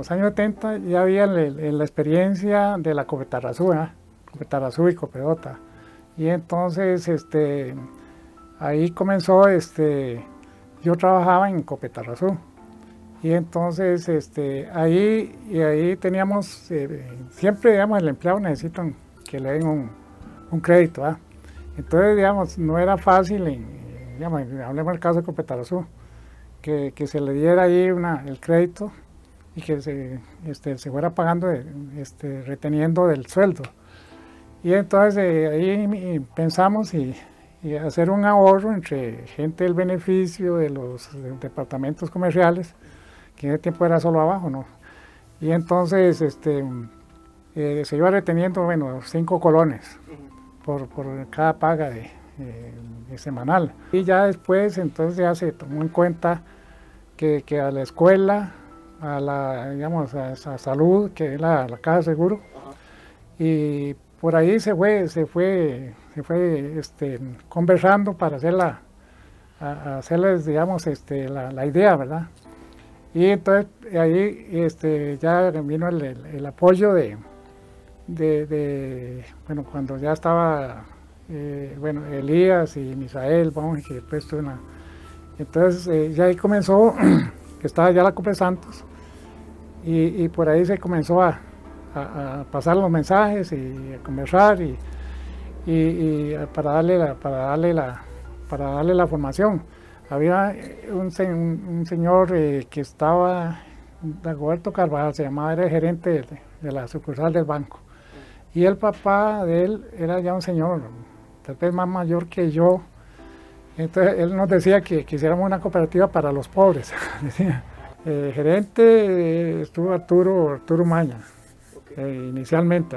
los años 70 ya había la experiencia de la Copetarrazú, Copetarrazú y Copedota. Y entonces ahí comenzó, yo trabajaba en Copetarrazú. Y entonces ahí teníamos, siempre digamos, el empleado necesita que le den un crédito. Entonces, digamos, no era fácil, digamos, hablemos del caso de Copetarrazú, que se le diera ahí el crédito y que se fuera pagando, reteniendo del sueldo. Y entonces ahí pensamos y hacer un ahorro entre gente del beneficio de los departamentos comerciales, que en ese tiempo era solo abajo, ¿no? Y entonces se iba reteniendo, bueno, 5 colones por cada paga de semanal. Y ya después, entonces ya se tomó en cuenta que a la escuela, digamos, a salud, que es la caja de seguro, y por ahí se fue conversando para hacerles, digamos, la idea, ¿verdad? Y entonces ahí ya vino el apoyo bueno, cuando ya estaba, bueno, Elías y Misael, vamos, que después tuve entonces ya ahí comenzó, que estaba ya la Cope Santos, y por ahí se comenzó a pasar los mensajes y a conversar para darle la formación. Había un señor que estaba, Dagoberto Carvajal, se llamaba, era el gerente de la sucursal del banco. Y el papá de él era ya un señor, tal vez más mayor que yo. Entonces él nos decía que hiciéramos una cooperativa para los pobres. Gerente estuvo Arturo Maña, inicialmente.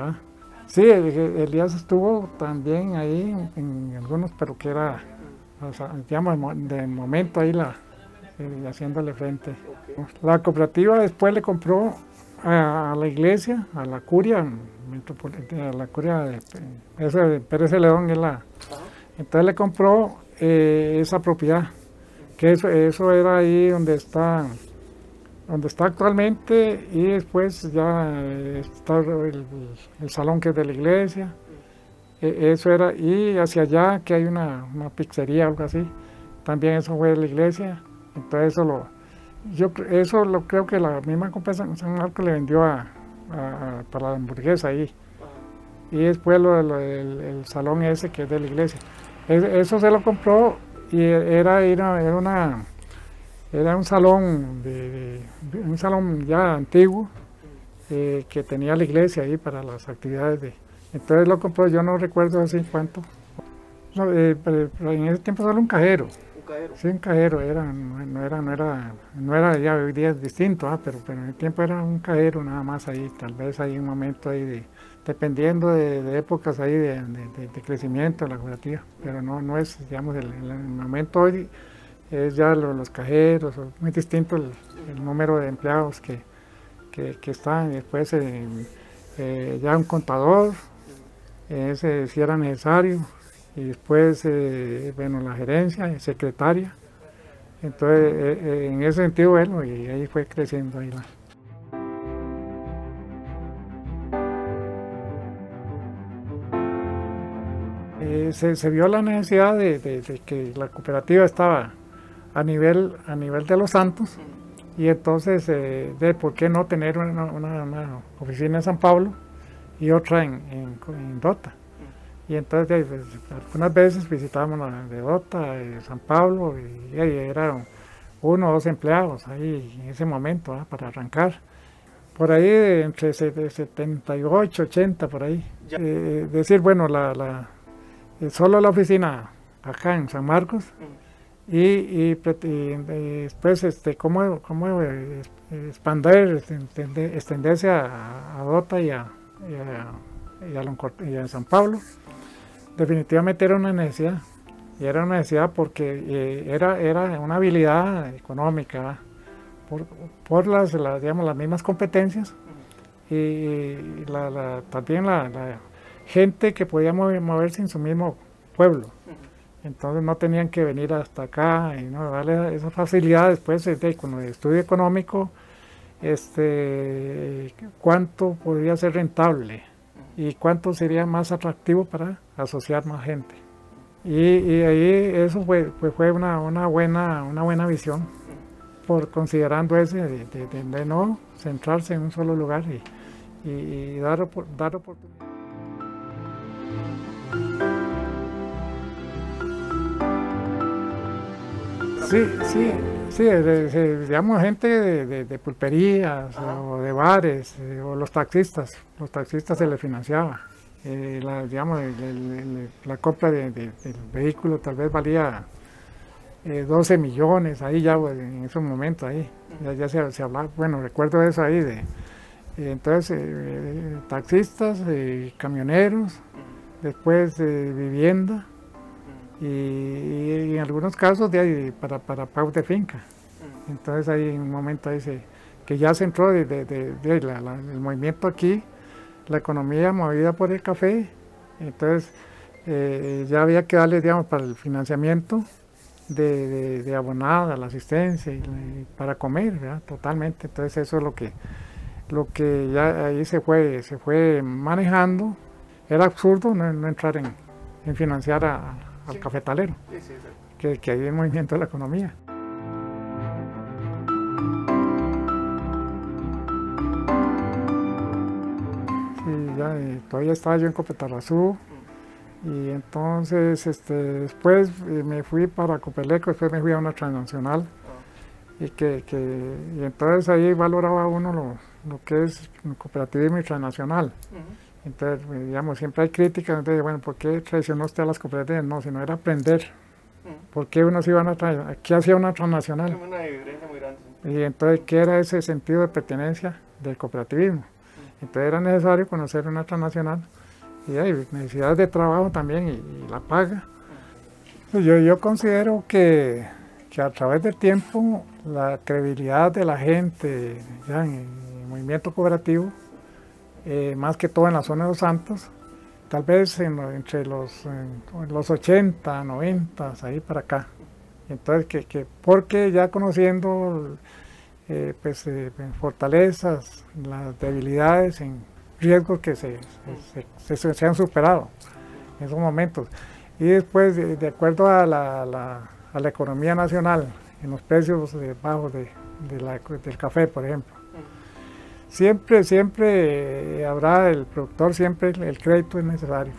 Sí, Elías estuvo también ahí en algunos, pero que era, o sea, digamos, de momento ahí haciéndole frente. La cooperativa después le compró a la iglesia, a la curia metropolitana, a la curia de Pérez Celedón, entonces le compró esa propiedad, que eso era ahí donde está actualmente, y después ya está el salón que es de la iglesia. Eso era, y hacia allá que hay una pizzería o algo así, también eso fue de la iglesia. Entonces eso lo creo que la misma compañía San Marcos le vendió para la hamburguesa ahí. Y después el salón ese que es de la iglesia. Eso se lo compró y era un salón un salón ya antiguo, que tenía la iglesia ahí para las actividades entonces lo compró, yo no recuerdo así cuánto. No, pero en ese tiempo solo un cajero. ¿Un cajero? Sí, un cajero, no era ya hoy día es distinto, pero en el tiempo era un cajero nada más ahí, tal vez hay un momento ahí dependiendo de épocas ahí de crecimiento de la cooperativa, pero no es, digamos, el momento hoy es ya los cajeros, muy distinto el número de empleados que están, después ya un contador, si era necesario, y después, bueno, la gerencia, secretaria. Entonces, en ese sentido, bueno, y ahí fue creciendo ahí se vio la necesidad de que la cooperativa estaba a nivel de Los Santos, y entonces, ¿por qué no tener una oficina en San Pablo y otra en Dota? Y entonces, pues, algunas veces visitábamos la de Dota, San Pablo, y eran 1 o 2 empleados ahí en ese momento, para arrancar. Por ahí, entre 78, 80, por ahí. Decir, bueno, solo la oficina acá en San Marcos, y después, cómo expandir, extenderse a Dota y a San Pablo. Definitivamente era una necesidad, y era una necesidad porque era una habilidad económica, por digamos, las mismas competencias, y también la gente que podía moverse en su mismo pueblo. Entonces no tenían que venir hasta acá, y no darle esa facilidad después con el estudio económico, cuánto podría ser rentable y cuánto sería más atractivo para asociar más gente. Y ahí eso fue una buena visión, por considerando ese de no centrarse en un solo lugar y dar oportunidad. Sí, digamos gente de pulperías o de bares o los taxistas se les financiaba. Digamos, la compra del vehículo tal vez valía 12 millones, ahí ya en esos momentos, ahí ya se hablaba, bueno, recuerdo eso ahí, entonces taxistas, camioneros, después vivienda y en algunos casos de ahí para pagos de finca. Entonces ahí en un momento ahí que ya se entró el movimiento aquí, la economía movida por el café, entonces ya había que darle, digamos, para el financiamiento de abonada, la asistencia y para comer, ¿verdad? Totalmente. Entonces eso es lo que ya ahí se fue manejando. Era absurdo no entrar en financiar al cafetalero, que hay el movimiento de la economía. Sí, ya todavía estaba yo en Copetarrazú. Y entonces después me fui para Copeleco, después me fui a una transnacional y entonces ahí valoraba uno lo que es cooperativismo y transnacional. Entonces, digamos, siempre hay críticas, entonces, bueno, ¿por qué traicionó usted a las cooperativas? No, sino era aprender. ¿Por qué uno se iba a qué hacía una transnacional? Una diferencia muy grande. Y entonces, ¿qué era ese sentido de pertenencia del cooperativismo? Entonces era necesario conocer una transnacional. Y hay necesidades de trabajo también y la paga. Yo considero que a través del tiempo la credibilidad de la gente ya en el movimiento cooperativo, más que todo en la zona de Los Santos, tal vez entre los 80, 90, ahí para acá. Entonces, porque ya conociendo fortalezas, las debilidades riesgos que se han superado en esos momentos. Y después, de acuerdo a la economía nacional, en los precios bajos del café, por ejemplo, siempre habrá el productor, siempre el crédito es necesario.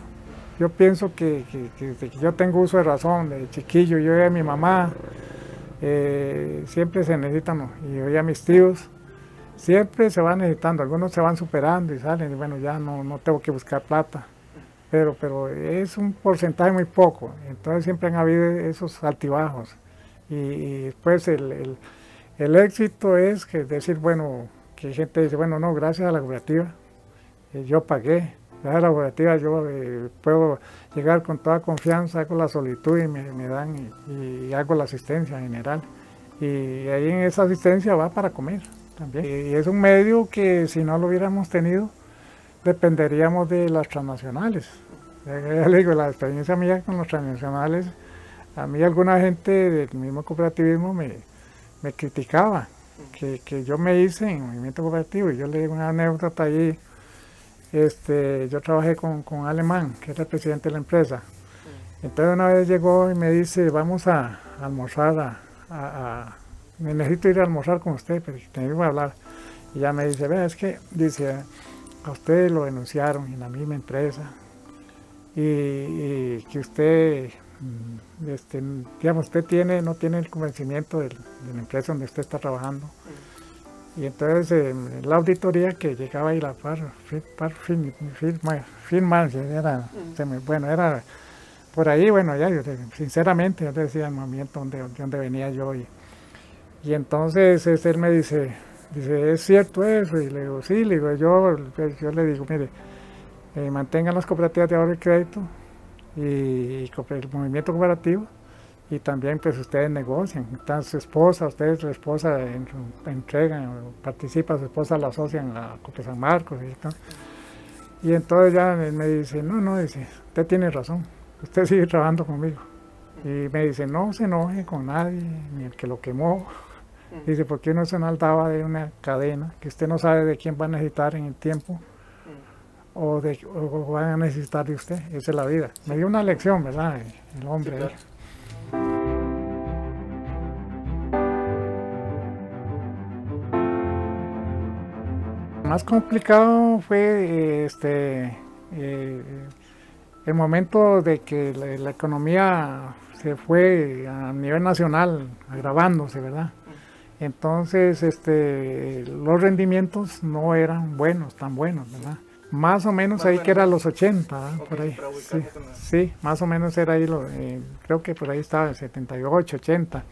Yo pienso que desde que yo tengo uso de razón, de chiquillo, yo y a mi mamá, siempre se necesitan, y yo y a mis tíos, siempre se van necesitando, algunos se van superando y salen, y bueno, ya no tengo que buscar plata, pero es un porcentaje muy poco, entonces siempre han habido esos altibajos, y después el éxito es decir, bueno, que gente dice, bueno, no, gracias a la cooperativa, yo pagué, gracias a la cooperativa yo puedo llegar con toda confianza, hago la solicitud y me dan, y hago la asistencia general, y ahí en esa asistencia va para comer. También. Y es un medio que si no lo hubiéramos tenido, dependeríamos de las transnacionales. Ya le digo, la experiencia mía con los transnacionales, a mí alguna gente del mismo cooperativismo me criticaba, que yo me hice en movimiento cooperativo, y yo le digo una anécdota allí, yo trabajé con Alemán, que era el presidente de la empresa. Entonces una vez llegó y me dice, vamos a almorzar me necesito ir a almorzar con usted, pero tenemos que hablar. Y ya me dice, vea, es que, dice, a usted lo denunciaron en la misma empresa y que usted, digamos, usted no tiene el convencimiento de la empresa donde usted está trabajando. Y entonces la auditoría que llegaba y la bueno, era por ahí, bueno, ya, sinceramente, yo decía el movimiento donde venía yo. Y entonces él me dice, ¿es cierto eso? Y le digo, sí, le digo, yo le digo, mire, mantengan las cooperativas de ahorro y crédito y el movimiento cooperativo, y también pues ustedes negocian, está su esposa, ustedes, su esposa entregan, participa, su esposa la asocia en la Copa San Marcos y entonces ya me dice, no, dice, usted tiene razón, usted sigue trabajando conmigo. Y me dice, no se enoje con nadie, ni el que lo quemó, Dice, ¿por qué no se nos daba de una cadena que usted no sabe de quién va a necesitar en el tiempo o van a necesitar de usted? Esa es la vida. Me dio una lección, ¿verdad? El hombre. Sí, claro. Más complicado fue el momento de que la economía se fue a nivel nacional agravándose, ¿verdad? Entonces los rendimientos no eran tan buenos, ¿verdad? Más o menos ahí que era los 80, okay, por ahí. Sí, sí, más o menos era ahí, creo que por ahí estaba el 78, 80.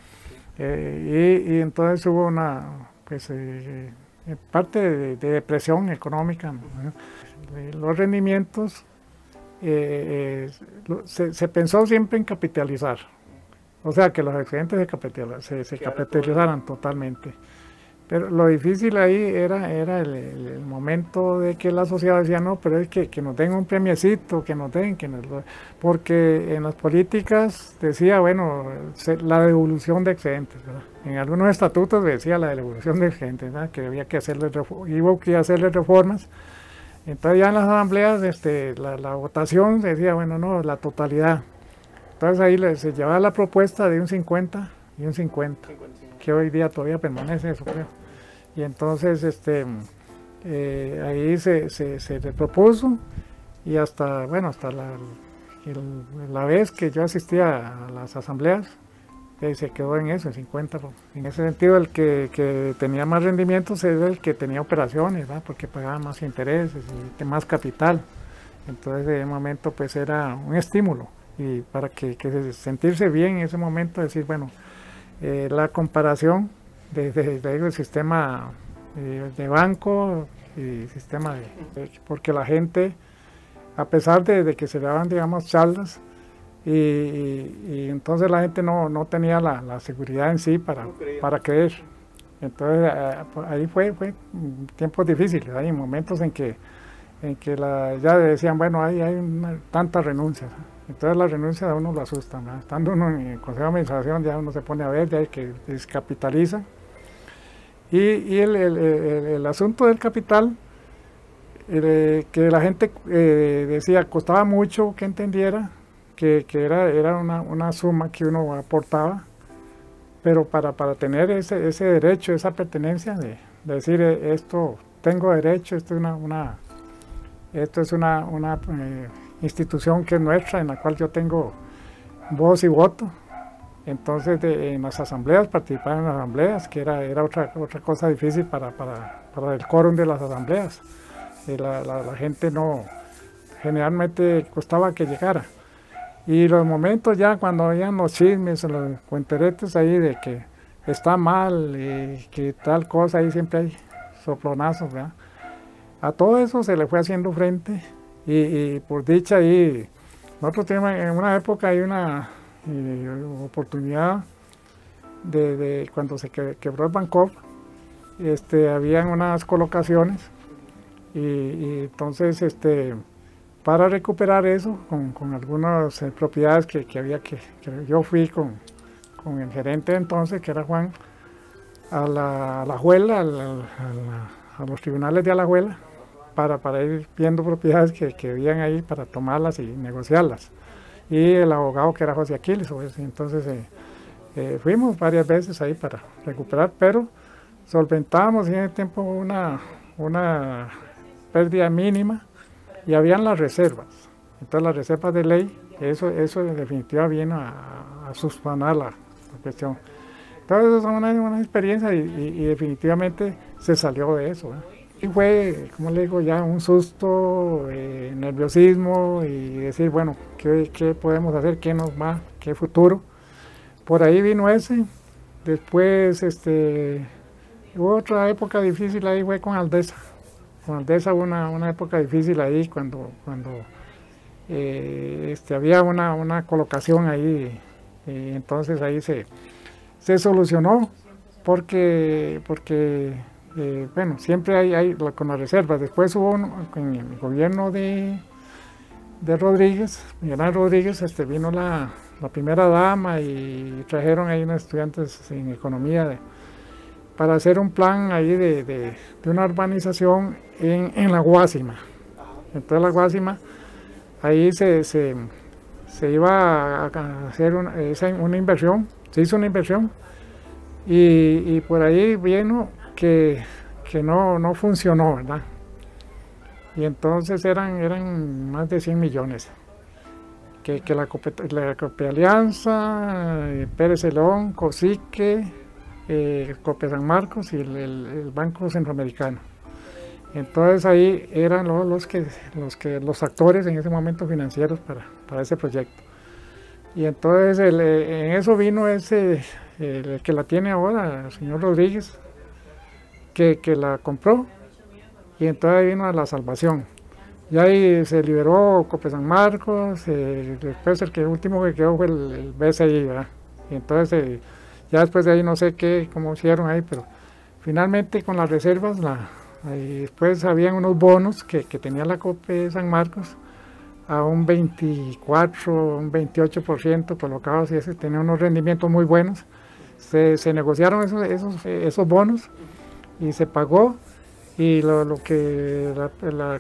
Y entonces hubo pues, parte de depresión económica, ¿no? Los rendimientos, se pensó siempre en capitalizar, o sea, que los excedentes se capitalizaran totalmente. Pero lo difícil ahí era el momento de que la sociedad decía, no, pero es que nos den un premiecito, que nos den, porque en las políticas decía, bueno, la devolución de excedentes, ¿verdad? En algunos estatutos decía la devolución de excedentes, ¿verdad? Que había que hacerle reformas. Entonces ya en las asambleas la votación decía, bueno, no, la totalidad. Entonces ahí se llevaba la propuesta de un 50 y un 50. Que hoy día todavía permanece eso, creo. Y entonces ahí se propuso y hasta la vez que yo asistía a las asambleas, se quedó en eso, en 50. En ese sentido, el que tenía más rendimientos era el que tenía operaciones, ¿verdad? Porque pagaba más intereses y más capital. Entonces, en ese momento, pues era un estímulo. Y para que sentirse bien en ese momento, decir, bueno, la comparación del sistema de banco y sistema porque la gente, a pesar de que se daban, digamos, charlas, y entonces la gente no tenía la seguridad en sí para creer. Entonces ahí fue tiempos difíciles, hay momentos en que ya decían, bueno, hay tantas renuncias. Entonces las renuncias a uno lo asustan, ¿verdad? Estando uno en el Consejo de Administración, ya uno se pone a ver, ya hay que descapitaliza. Y el asunto del capital, que la gente decía, costaba mucho que entendiera que era una suma que uno aportaba, pero para tener ese derecho, esa pertenencia de decir, esto tengo derecho, esto es una institución que es nuestra, en la cual yo tengo voz y voto. Entonces en las asambleas, participar en las asambleas, que era otra cosa difícil para el quórum de las asambleas. La gente generalmente costaba que llegara. Y los momentos ya cuando habían los chismes, los cuenteretes ahí de que está mal y que tal cosa, ahí siempre hay soplonazos, ¿verdad? A todo eso se le fue haciendo frente y por dicha ahí, nosotros tenemos en una época hay una oportunidad de cuando se quebró el Bancopp, habían unas colocaciones y entonces para recuperar eso con algunas propiedades que había que yo fui con el gerente entonces, que era Juan, a la Alajuela, a los tribunales de Alajuela, para ir viendo propiedades que habían ahí para tomarlas y negociarlas. Y el abogado que era José Aquiles, entonces fuimos varias veces ahí para recuperar, pero solventábamos en ese tiempo una pérdida mínima y habían las reservas. Entonces las reservas de ley, eso en definitiva viene a subsanar la cuestión. Entonces eso es una experiencia y definitivamente se salió de eso, ¿eh? Y fue, como le digo, ya un susto, nerviosismo y decir, bueno, ¿qué podemos hacer? ¿Qué nos va? ¿Qué futuro? Por ahí vino ese. Después hubo otra época difícil ahí, fue con Aldesa. Con Aldesa hubo una época difícil ahí cuando había una colocación ahí. Entonces ahí se solucionó porque bueno, siempre hay con las reservas. Después hubo en el gobierno de Rodríguez, Miguel Rodríguez, vino la primera dama y trajeron ahí unos estudiantes en economía para hacer un plan ahí de una urbanización en la Guásima. Entonces la Guásima, ahí se iba a hacer una inversión, se hizo una inversión, y por ahí vino que no funcionó, ¿verdad? Y entonces eran más de 100 millones. Que la Copealianza, Pérez Celedón, Cosique, Copia San Marcos y el Banco Centroamericano. Entonces ahí eran los actores en ese momento financieros para ese proyecto. Y entonces en eso vino el que la tiene ahora, el señor Rodríguez, que la compró, y entonces vino a la salvación. Y ahí se liberó Copia San Marcos, después el último que quedó fue el BCI, ¿verdad? Y entonces ya después de ahí no sé cómo hicieron ahí, pero finalmente con las reservas, después habían unos bonos que tenía la Copia San Marcos a un 24, un 28% colocados, y ese tenía unos rendimientos muy buenos. Se negociaron esos bonos y se pagó, y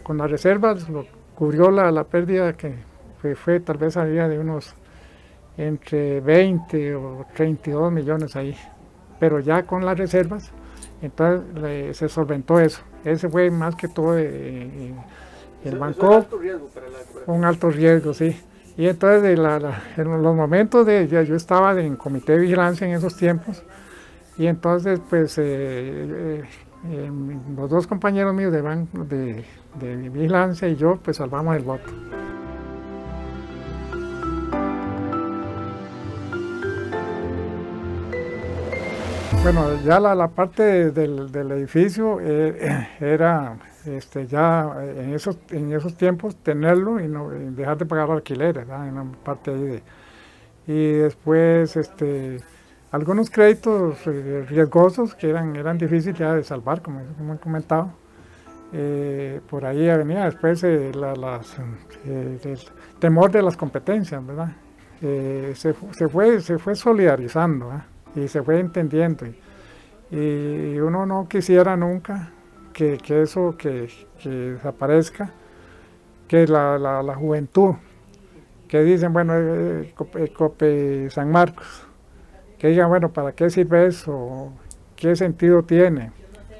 con las reservas lo cubrió la pérdida que fue tal vez había de unos entre 20 o 32 millones ahí, pero ya con las reservas entonces se solventó eso. Ese fue más que todo el banco, un alto riesgo, sí. Y entonces en los momentos yo estaba en comité de vigilancia en esos tiempos, y entonces pues los dos compañeros míos de vigilancia y yo pues salvamos el voto. Bueno, ya la parte del edificio era ya en esos tiempos tenerlo y no dejar de pagar alquileres, ¿verdad? Una parte ahí y después algunos créditos riesgosos que eran difíciles ya de salvar, como he comentado. Por ahí venía después el temor de las competencias, ¿verdad? Se fue solidarizando, ¿eh? Y se fue entendiendo, y uno no quisiera nunca que eso desaparezca, que la juventud, que dicen, bueno, Cope San Marcos, que digan, bueno, ¿para qué sirve eso? ¿Qué sentido tiene?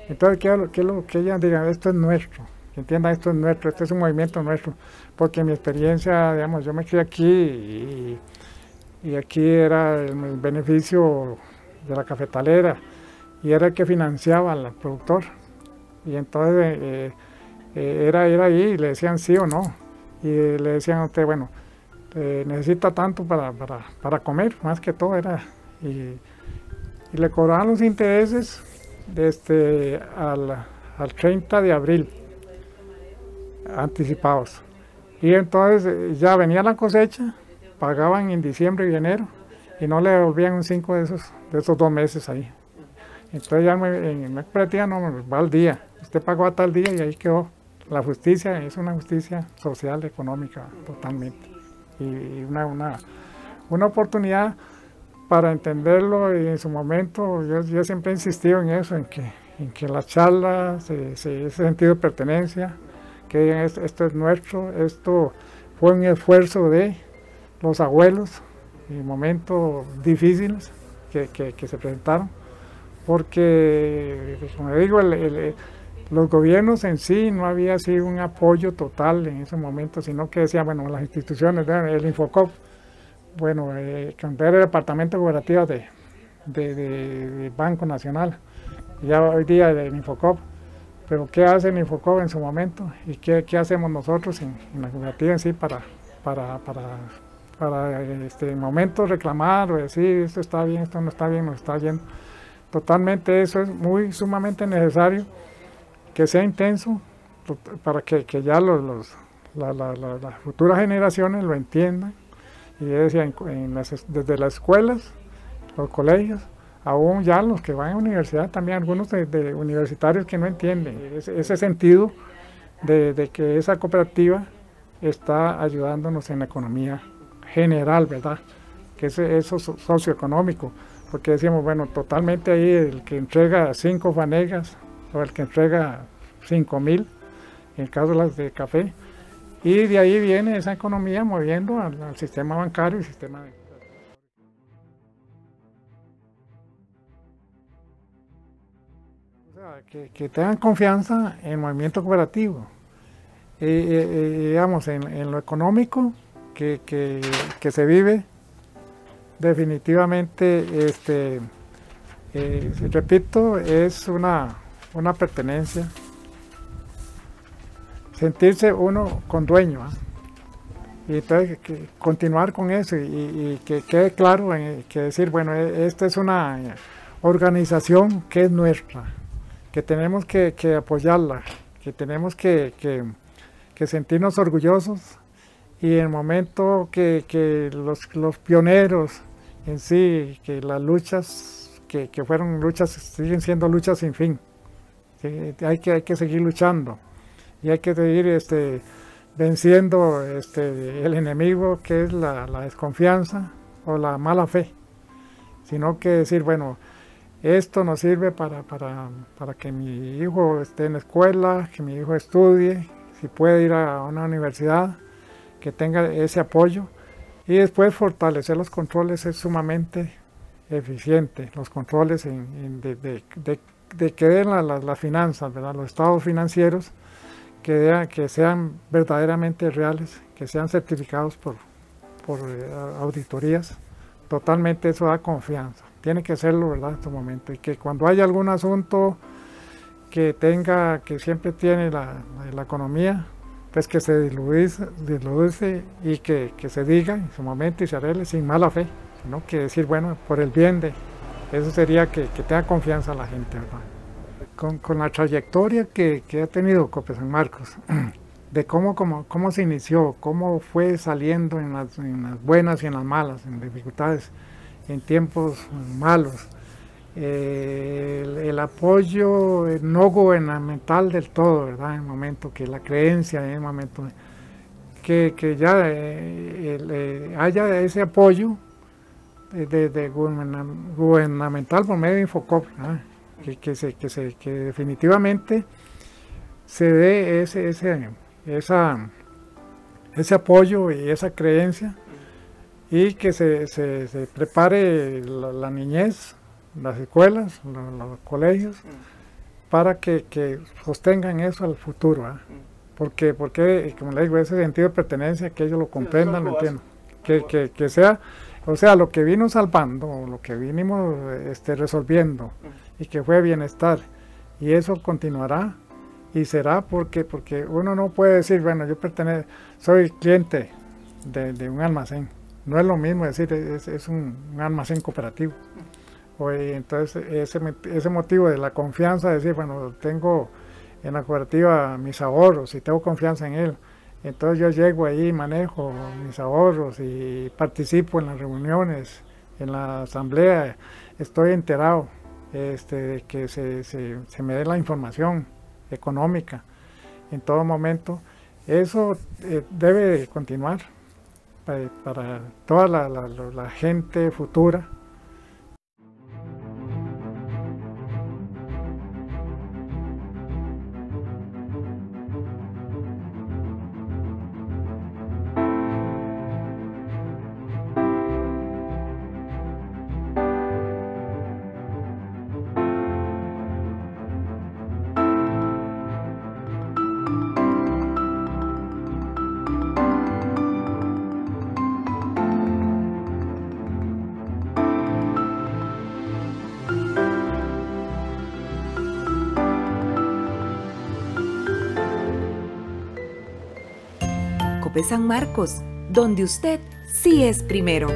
Entonces, ¿qué es lo que ellas digan? Esto es nuestro, que entiendan, esto es nuestro, este es un movimiento nuestro, porque mi experiencia, digamos, yo me crié aquí, y aquí era el beneficio de la cafetalera, y era el que financiaba al productor, y entonces era ahí, y le decían sí o no, y le decían a usted, bueno, necesita tanto para comer, más que todo era, y le cobraban los intereses al 30 de abril, anticipados, y entonces ya venía la cosecha, pagaban en diciembre y enero, y no le devolvían un 5 de esos 2 meses ahí. Entonces ya en la cooperativa no, va al día, usted pagó a tal día y ahí quedó. La justicia es una justicia social, económica, totalmente. Y una oportunidad para entenderlo, y en su momento yo siempre he insistido en eso, en que las charlas, ese sentido de pertenencia, que esto es nuestro, esto fue un esfuerzo de los abuelos en momentos difíciles que se presentaron, porque, como digo, los gobiernos en sí no había así un apoyo total en ese momento, sino que decían, bueno, las instituciones, el Infocop, bueno, cuando era el departamento cooperativo de Banco Nacional, ya hoy día el Infocop, pero ¿qué hace el Infocop en su momento? ¿Y qué hacemos nosotros en la cooperativa en sí para momento reclamar o decir esto está bien, esto no está bien, nos está yendo? Totalmente, eso es sumamente necesario, que sea intenso, para que ya las futuras generaciones lo entiendan, y decía, desde las escuelas, los colegios, aún ya los que van a universidad, también algunos de universitarios que no entienden ese sentido de que esa cooperativa está ayudándonos en la economía general, ¿verdad? Que eso socioeconómico, porque decimos, bueno, totalmente ahí el que entrega 5 fanegas o el que entrega 5.000, en el caso de las de café, y de ahí viene esa economía moviendo al sistema bancario y sistema de... O sea, que tengan confianza en el movimiento cooperativo. Digamos, en lo económico que se vive, definitivamente, repito, es una pertenencia, sentirse uno con dueño, y entonces continuar con eso y que quede claro que decir, bueno, esta es una organización que es nuestra, que tenemos que apoyarla, que tenemos que sentirnos orgullosos, y en el momento que los pioneros en sí, que las luchas que fueron luchas, siguen siendo luchas sin fin, ¿sí? Hay que seguir luchando y hay que seguir venciendo el enemigo, que es la desconfianza o la mala fe, sino que decir, bueno, esto nos sirve para que mi hijo esté en la escuela, que mi hijo estudie, si puede ir a una universidad, que tenga ese apoyo, y después fortalecer los controles es sumamente eficiente, los controles de que den las finanzas, ¿verdad? Los estados financieros, que sean verdaderamente reales, que sean certificados por auditorías. Totalmente eso da confianza, tiene que serlo, ¿verdad? En este momento, y que cuando haya algún asunto que siempre tiene la economía, pues que se diluce y que se diga en su momento y se arregle sin mala fe, sino que decir, bueno, por el bien de, eso sería que tenga confianza la gente, ¿verdad? Con la trayectoria que ha tenido Cope San Marcos, de cómo se inició, cómo fue saliendo en las buenas y en las malas, en dificultades, en tiempos malos, el apoyo no gubernamental del todo, ¿verdad? En el momento que la creencia, en el momento que ya haya ese apoyo gubernamental por medio de Infocop, ¿verdad? Que definitivamente se dé ese apoyo y esa creencia, y que se prepare la niñez, las escuelas, los colegios, para que sostengan eso al futuro, ¿eh? Porque, como le digo, ese sentido de pertenencia, que ellos lo comprendan, lo entiendan, que sea, o sea, lo que vino salvando, lo que vinimos resolviendo, y que fue bienestar, y eso continuará, y será porque uno no puede decir, bueno, yo soy cliente de un almacén. No es lo mismo decir, es un almacén cooperativo. Entonces ese motivo de la confianza, de decir, bueno, tengo en la cooperativa mis ahorros y tengo confianza en él, entonces yo llego ahí, manejo mis ahorros y participo en las reuniones, en la asamblea, estoy enterado de que se me dé la información económica en todo momento. Eso debe continuar para toda la gente futura. Cope San Marcos, donde usted sí es primero.